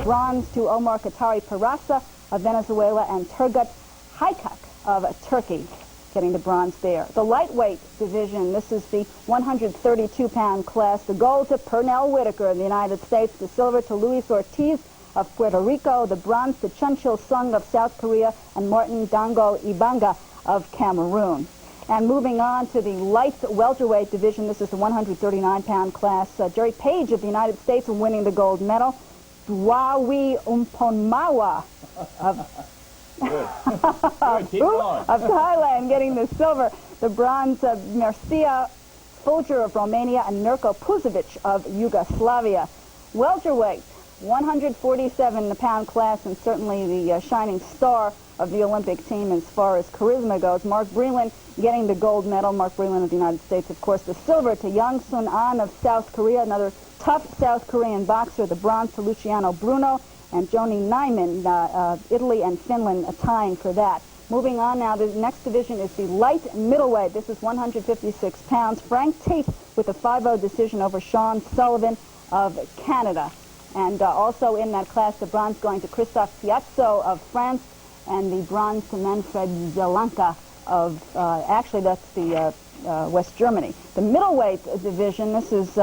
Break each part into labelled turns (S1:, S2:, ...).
S1: Bronze to Omar Katari Peraza of Venezuela and Turgut Haykak of Turkey, getting the bronze there. The lightweight division, this is the 132-pound class. The gold to Pernell Whitaker of the United States, the silver to Luis Ortiz of Puerto Rico, the bronze to Chunchil Sung of South Korea, and Martin Dango Ibanga of Cameroon. And moving on to the light welterweight division, this is the 139-pound class. Jerry Page of the United States winning the gold medal. Dwawi Umponmawa of of Thailand getting the silver. The bronze, Mircea Folger of Romania and Mirko Puzovic of Yugoslavia. Welterweight, 147-pound class, and certainly the shining star of the Olympic team as far as charisma goes. Mark Breland getting the gold medal. Mark Breland of the United States, of course. The silver to Young Sun An of South Korea, another tough South Korean boxer. The bronze to Luciano Bruno and Joni Nyman, Italy and Finland tying for that. Moving on now, the next division is the light middleweight. This is 156 pounds. Frank Tate with a 5-0 decision over Sean Sullivan of Canada. And also in that class, the bronze going to Christophe Piazzo of France, and the bronze to Manfred Zelanka of, actually that's the West Germany. The middleweight division, this is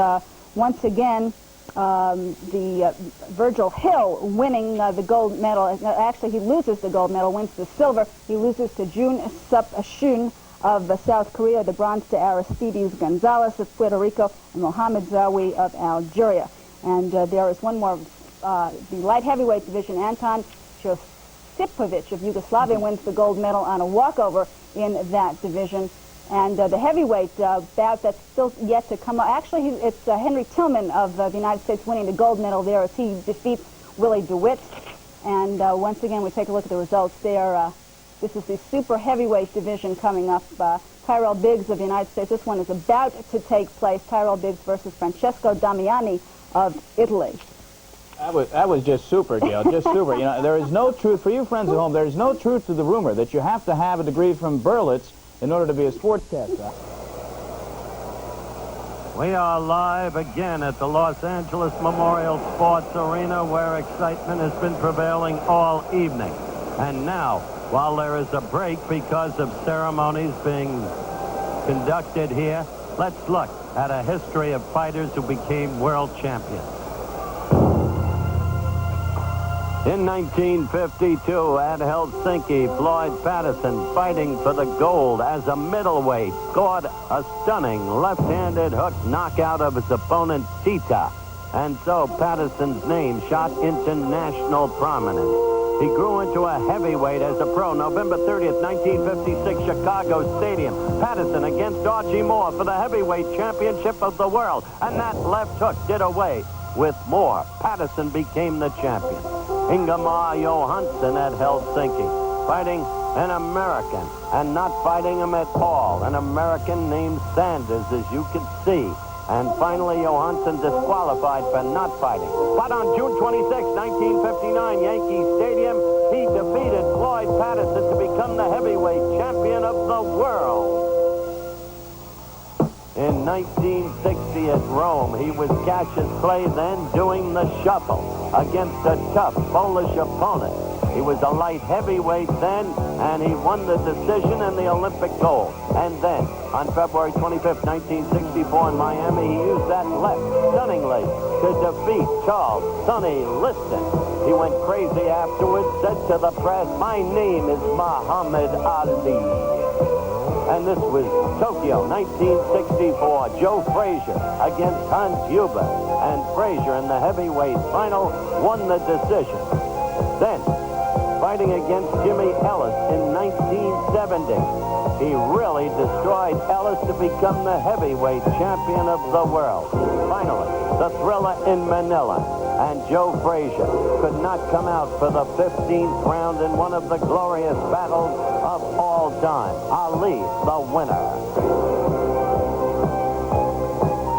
S1: once again the Virgil Hill winning the gold medal. Actually, he loses the gold medal, wins the silver. He loses to Jun Sup Shun of South Korea, the bronze to Aristides Gonzalez of Puerto Rico, and Mohamed Zawi of Algeria. And there is one more, the light heavyweight division. Anton Josipovic of Yugoslavia wins the gold medal on a walkover in that division. And the heavyweight bout that's still yet to come up. Actually, it's Henry Tillman of the United States winning the gold medal there as he defeats Willie DeWitt. And once again, we take a look at the results there. This is the super heavyweight division coming up. Tyrell Biggs of the United States. This one is about to take place. Tyrell Biggs versus Francesco Damiani of Italy.
S2: That was just super, Gail, just super. You know, there is no truth, for you friends at home, there is no truth to the rumor that you have to have a degree from Berlitz in order to be a sportscaster.
S3: We are live again at the Los Angeles Memorial Sports Arena, where excitement has been prevailing all evening. And now, while there is a break because of ceremonies being conducted here, let's look at a history of fighters who became world champions. In 1952 at Helsinki, Floyd Patterson, fighting for the gold as a middleweight, scored a stunning left-handed hook knockout of his opponent, Tita. And so Patterson's name shot into national prominence. He grew into a heavyweight as a pro. November 30th, 1956, Chicago Stadium. Patterson against Archie Moore for the heavyweight championship of the world. And that left hook did away with Moore. Patterson became the champion. Ingemar Johansson at Helsinki, fighting an American and not fighting him at all. An American named Sanders, as you can see. And finally, Johansson disqualified for not fighting. But on June 26, 1959, Yankee Stadium, he defeated Floyd Patterson to become the heavyweight champion of the world. In 1960 at Rome, he was Cassius Clay, then doing the shuffle against a tough Polish opponent. He was a light heavyweight then, and he won the decision and the Olympic gold. And then, on February 25th, 1964 in Miami, he used that left stunningly to defeat Charles Sonny Liston. He went crazy afterwards, said to the press, "My name is Muhammad Ali." And this was Tokyo, 1964. Joe Frazier against Hans Huber. And Frazier in the heavyweight final won the decision. Then, fighting against Jimmy Ellis in 1970. He really destroyed Ellis to become the heavyweight champion of the world. Finally, the thriller in Manila. And Joe Frazier could not come out for the 15th round in one of the glorious battles of all time. Ali, the winner.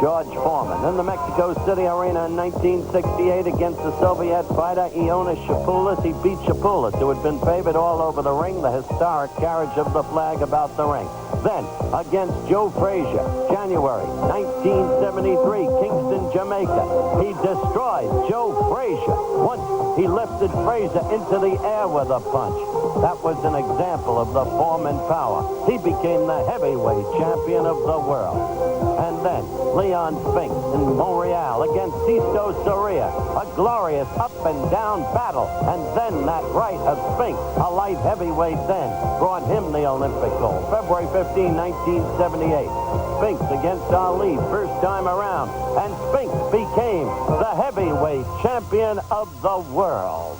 S3: George Foreman. In the Mexico City Arena in 1968 against the Soviet fighter Iona Shapoulis, he beat Shapoulis, who had been favored all over the ring, the historic carriage of the flag about the ring. Then, against Joe Frazier, January 1973, Kingston, Jamaica. He destroyed Joe Frazier. Once he lifted Frazier into the air with a punch. That was an example of the Foreman power. He became the heavyweight champion of the world. And then, Leon Spinks in Montreal against Sisto Soria. A glorious up-and-down battle. And then that right of Spinks, a light heavyweight then, brought him the Olympic gold. February 15, 1978. Spinks against Ali, first time around. And Spinks became the heavyweight champion of the world.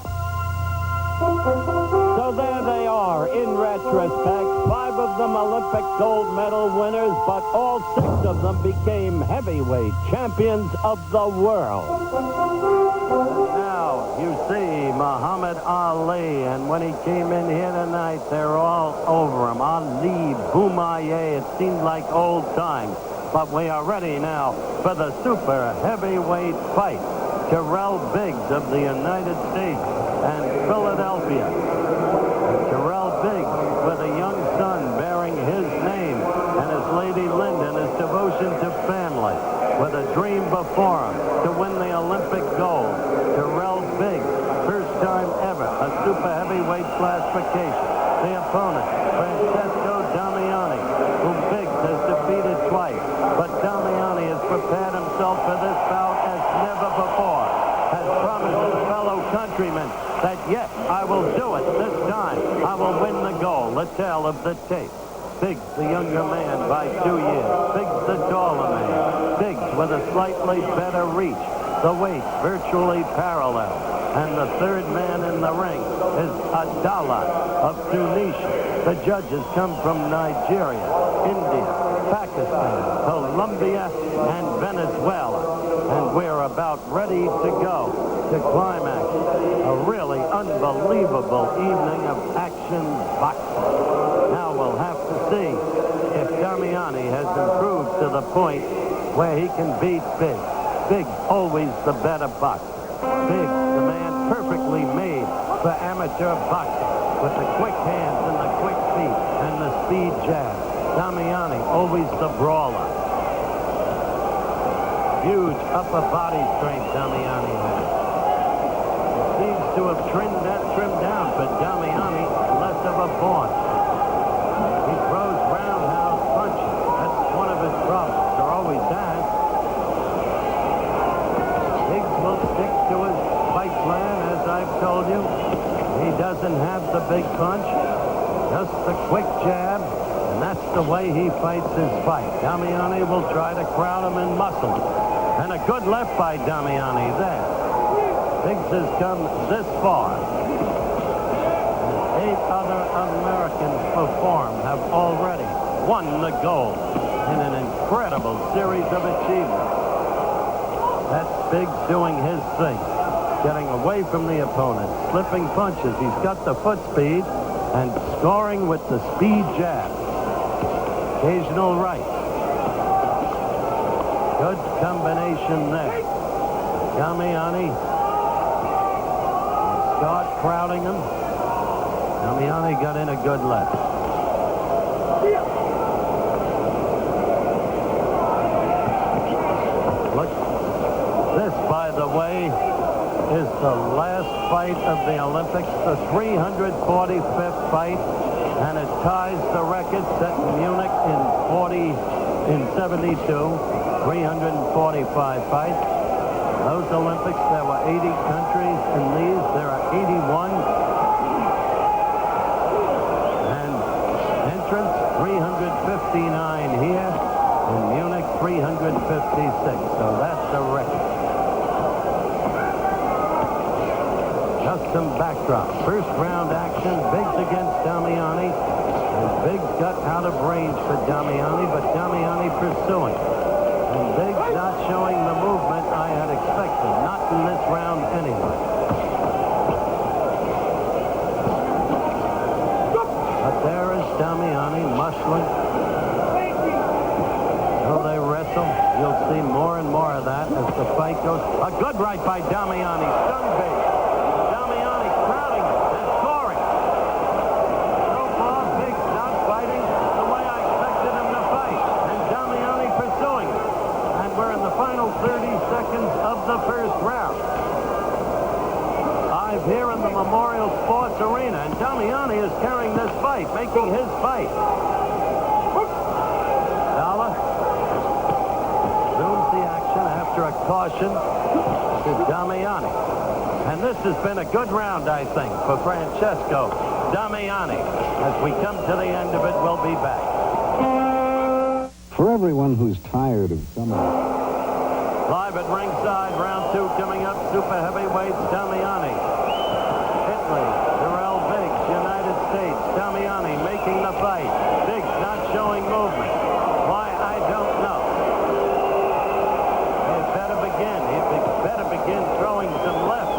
S3: So there they are, in retrospect, 5 of them Olympic gold medal winners, but all 6 of them became heavyweight champions of the world. Now, you see Muhammad Ali, and when he came in here tonight, they're all over him. Ali, Boumaier, it seemed like old times. But we are ready now for the super heavyweight fight. Tyrell Biggs of the United States and Philadelphia. Tyrell Biggs with a young son bearing his name and his lady Linda and his devotion to family with a dream before him to win the Olympic gold. Tyrell Biggs, first time ever, a super heavyweight classification. The opponent, Francesco Damiani, whom Biggs has defeated twice. But Damiani has prepared himself for this bout as never before. Has promised his fellow countrymen that, yes, I will do it this time. I will win the gold. The tale of the tape. Biggs, the younger man by 2 years. Biggs, the taller man. Biggs with a slightly better reach. The weight virtually parallel. And the third man in the ring is Abdallah of Tunisia. The judges come from Nigeria, India, Pakistan, Colombia, and Venezuela. And we're about ready to go to climax a really unbelievable evening of action boxing. Now we'll have to see if Damiani has improved to the point where he can beat Biggs. Biggs, always the better boxer. Biggs, the man perfectly made for amateur boxing with the quick hands and the quick feet and the speed jab. Damiani, always the brawler. Huge upper body strength Damiani has. It seems to have trimmed down for Damiani, less of a paunch. He throws roundhouse punches. That's one of his problems. There always has. Biggs will stick to his fight plan, as I've told you. He doesn't have the big punch, just the quick jab, and that's the way he fights his fight. Damiani will try to crowd him and muscle him. And a good left by Damiani there. Biggs has come this far. And 8 other Americans performed have already won the gold in an incredible series of achievements. That's Biggs doing his thing, getting away from the opponent, slipping punches. He's got the foot speed and scoring with the speed jab. Occasional right. Good combination there. Damiani start crowding him. Damiani got in a good left. Look, this, by the way, is the last fight of the Olympics, the 345th fight, and it ties the record set in Munich in 72, 345 fights. Those Olympics, there were 80 countries. In these, there are 81. And entrance, 359 here. In Munich, 356. So that's a record. Just some backdrop. First round action, Biggs against Damiani. And Biggs got out of range for Damiani, but Damiani pursuing. And Biggs not showing the movement I had expected. Not in this round anyway. But there is Damiani muscling. So they wrestle. You'll see more. Memorial Sports Arena. And Damiani is carrying this fight, making his fight. Dollar resumes the action after a caution to Damiani. And this has been a good round, I think, for Francesco Damiani. As we come to the end of it, we'll be back.
S4: For everyone who's tired of summer.
S3: Live at ringside, round 2 coming up. Super heavyweights, Damiani. Italy, Tyrell Biggs, United States. Damiani making the fight. Biggs not showing movement. Why, I don't know. He better begin. He better begin throwing some left.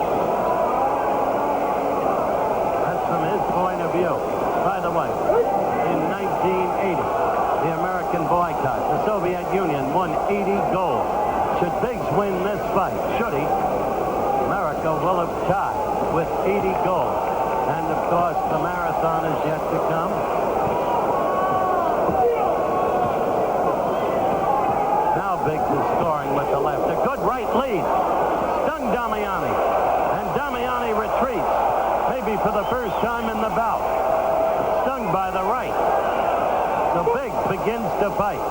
S3: That's from his point of view. By the way, in 1980, the American boycott, the Soviet Union won 80 gold. Should Biggs win this fight, should he, America will have tied with 80 gold. And, of course, the marathon is yet to come. Now Biggs is scoring with the left. A good right lead. Stung Damiani. And Damiani retreats, maybe for the first time in the bout. Stung by the right. So Biggs begins to fight.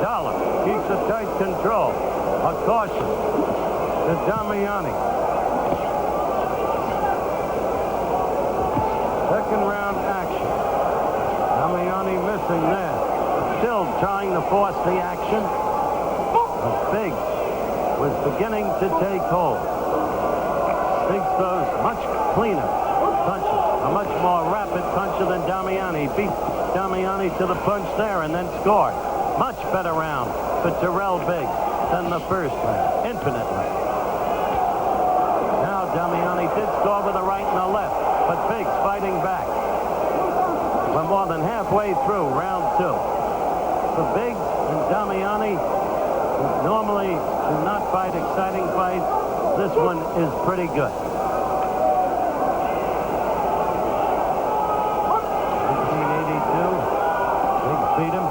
S3: Dollar keeps a tight control. A caution to Damiani. Second round action. Damiani missing there. Still trying to force the action. But Biggs was beginning to take hold. Biggs throws much cleaner punches. A much more rapid puncher than Damiani. Beat Damiani to the punch there and then scored. Much better round for Tyrell Biggs than the first round, infinitely. Now Damiani did score with a right and a left, but Biggs fighting back. We're more than halfway through round 2. For Biggs and Damiani, who normally do not fight exciting fights, this one is pretty good. 1982, Biggs beat him.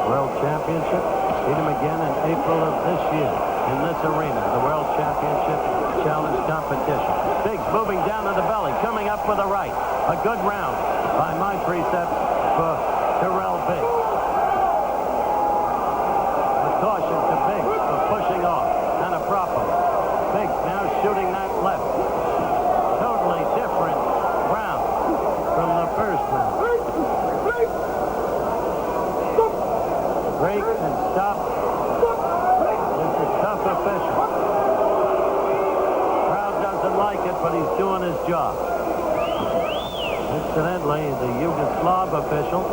S3: World Championship. Beat him again in April of this year in this arena, the World Championship Challenge competition. Biggs moving down to the belly, coming up with a right. A good round by my precepts for Tyrell Biggs. A caution to Biggs for pushing off and a proper. Biggs now shooting that left. Totally different round from the first round. Break and stop. It's a tough official. Crowd doesn't like it, but he's doing his job. Incidentally, the Yugoslav official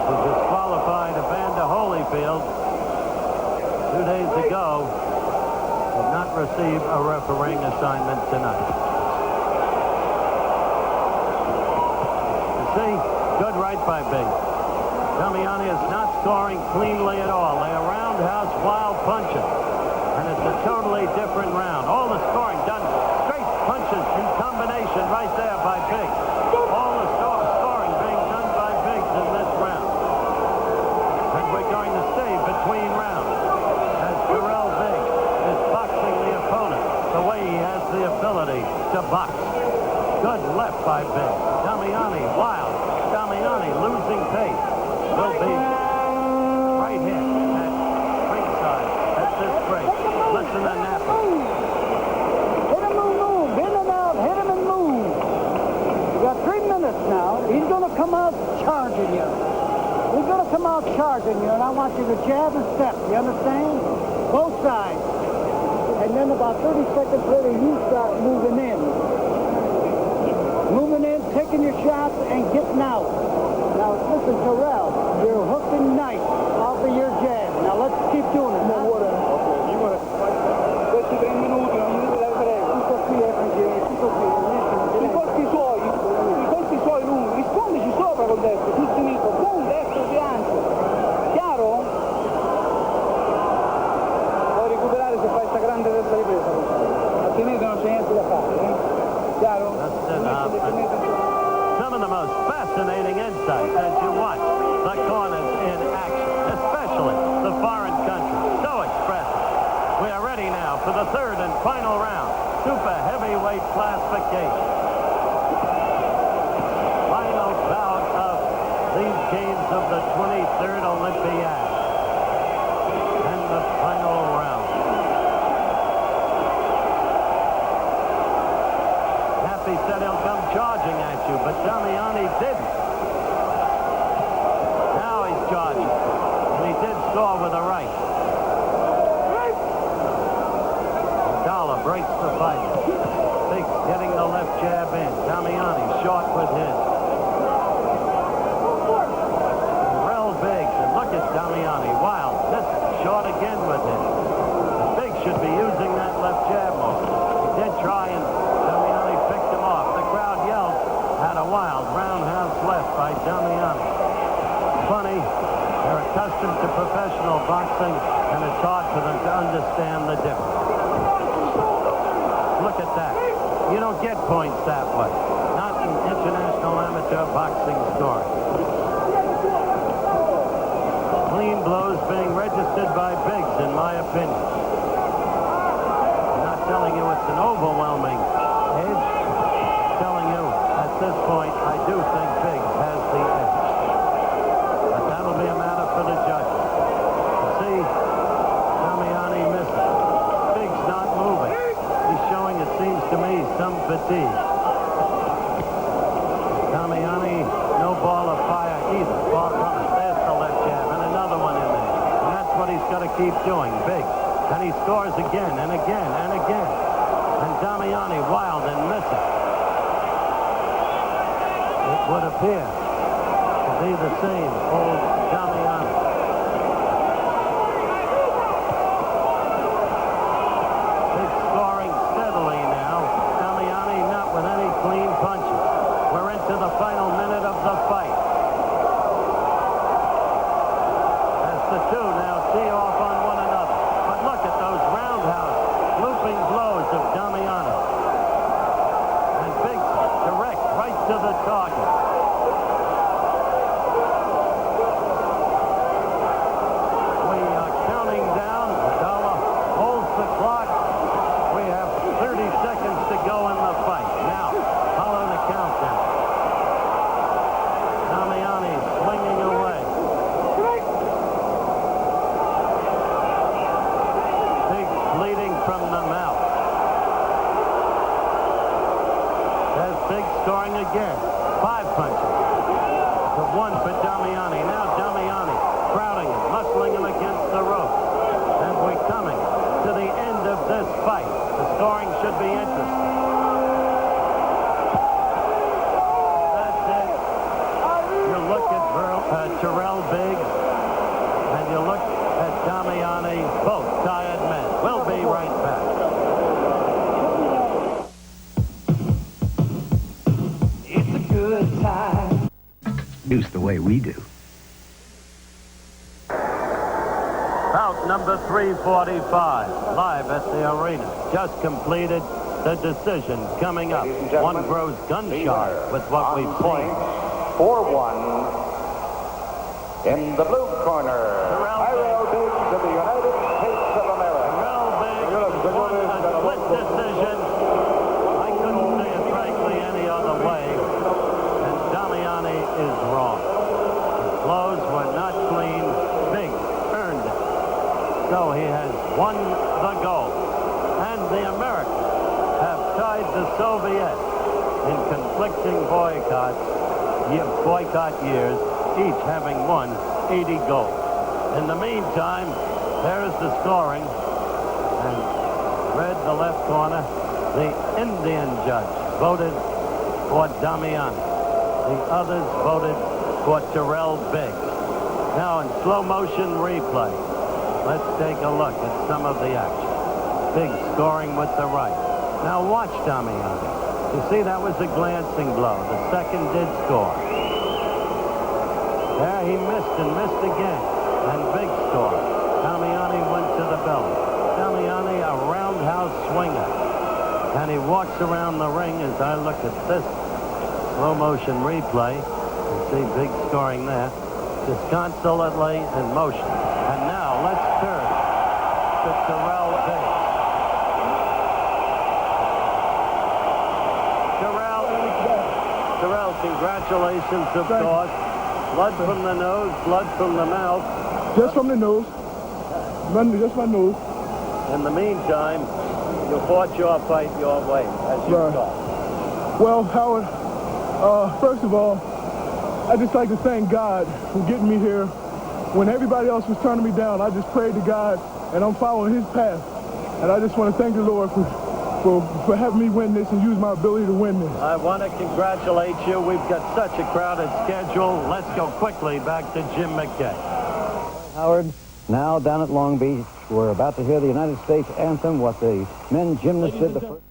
S3: who disqualified Evander Holyfield 2 days ago did not receive a refereeing assignment tonight. You see, good right by Biggs. Damiani is not scoring cleanly at all. They are roundhouse wild punches. And it's a totally different round. All the scoring done straight punches in combination right there by Biggs. All the scoring being done by Biggs in this round. And we're going to stay between rounds as Tyrell Biggs is boxing the opponent the way he has the ability to box. Good left by Biggs. Damiani wild. Damiani losing pace. Will be right here at ringside at this break. Listen to Napa.
S5: Hit him and move. In and out. Hit him and move. You got 3 minutes now. He's going to come out charging you. He's going to come out charging you, and I want you to jab and step. You understand? Both sides. And then about 30 seconds later, you start moving in. Moving in, taking your shots, and getting out. Now, listen, Tyrell, you're hooked and knife off of your jab. Now, let's keep doing it.
S6: Questi 3 minuti, non minuti da breve.
S5: Tutto qui, tutto qui.
S6: I colpi suoi lunghi, rispondici sopra col destro, sul sinistro, con destro bianco. Chiaro? Puoi recuperare se fai sta grande testa ripresa, altrimenti non c'è niente da fare. Chiaro?
S3: Some of the most fascinating insights as you watch the corners in action, especially the foreign countries. So expressive. for the third and final round. Super heavyweight classification. Final bout of these games of the 23rd Olympiad. And the final round. Happy said he'll come charging at you, but Damiani didn't. Now he's charging. And he did score with a right. Dollar breaks the fight. Big getting the left jab in. Damiani short with his. Tyrell Biggs, and look at Damiani. Wild. This short again with him. Biggs should be using that left jab more. He did try, and Damiani picked him off. The crowd yelled at a wild roundhouse left by Damiani. Funny, they're accustomed to professional boxing, and it's hard for them to understand the difference. Look at that. You don't get points that way. Not in international amateur boxing scoring. Clean blows being registered by Biggs, in my opinion. I'm not telling you it's an overwhelming edge. I'm telling you, at this point, I do think Biggs has the edge. But that'll be a matter for the judges. See, Damiani misses. Biggs not moving. He's showing, it seems to me, some fatigue. Damiani, no ball of fire either. Far from it. There's the left jab, and another one in there. And that's what he's got to keep doing. Big. And he scores again, and again, and again. And Damiani wild and missing. It would appear to be the same old Damiani. Big scoring steadily now. Damiani not with any clean punches. We're into the final minute of the fight. As the two now tee off on one another. But look at those roundhouse looping blows of Damiani. And Big direct right to the target. We are counting down. Dollar holds the clock. We have 30 seconds to go in the fight. Now, follow the countdown. Damiani swinging away. Big bleeding from the mouth. There's Big scoring again. 5 punches. To 1 for Damiani. Now Damiani crowding him, muscling him against the rope. And we're coming to the end of this fight. The scoring should be interesting. That's it. You look at Tyrell Biggs, and you look at Damiani, both tired men. We'll be right back.
S7: It's a good time.
S4: Use the way we do.
S3: Bout number 345, live at the arena. Just completed. The decision coming up. One grows gun-shy with what we've seen.
S8: 4-1. In the blue corner, Tyrell Biggs of the United States of America.
S3: Tyrell Biggs won a split decision. I couldn't say it frankly any other way. And Damiani is wrong. His blows were not clean. Biggs earned it. So he has won the gold. And the Americans have tied the Soviets in conflicting boycott years, each having won 80 gold. In the meantime, there's the scoring. And red, the left corner, the Indian judge voted for Damiani. The others voted for Tyrell Biggs. Now in slow motion replay, let's take a look at some of the action. Biggs scoring with the right. Now watch Damiani. You see, that was a glancing blow. The second did score. There he missed and missed again. And Biggs scored. Damiani went to the belly. Damiani, a roundhouse swinger. And he walks around the ring as I look at this slow motion replay. You see Biggs scoring there. Disconsolately in motion. And now let's turn to Tyrell Biggs. Congratulations, of course. Blood from the nose, blood from the mouth.
S6: Just from the nose. Just my nose.
S3: In the meantime, you fought your fight your way, as you
S6: Right.
S3: thought.
S6: Well, Howard, first of all, I'd just like to thank God for getting me here. When everybody else was turning me down, I just prayed to God, and I'm following his path. And I just want to thank the Lord for having me win this and use my ability to win this.
S3: I want to congratulate you. We've got such a crowded schedule. Let's go quickly back to Jim McKay.
S9: Howard, now down at Long Beach, we're about to hear the United States anthem, what the men gymnasts did the first.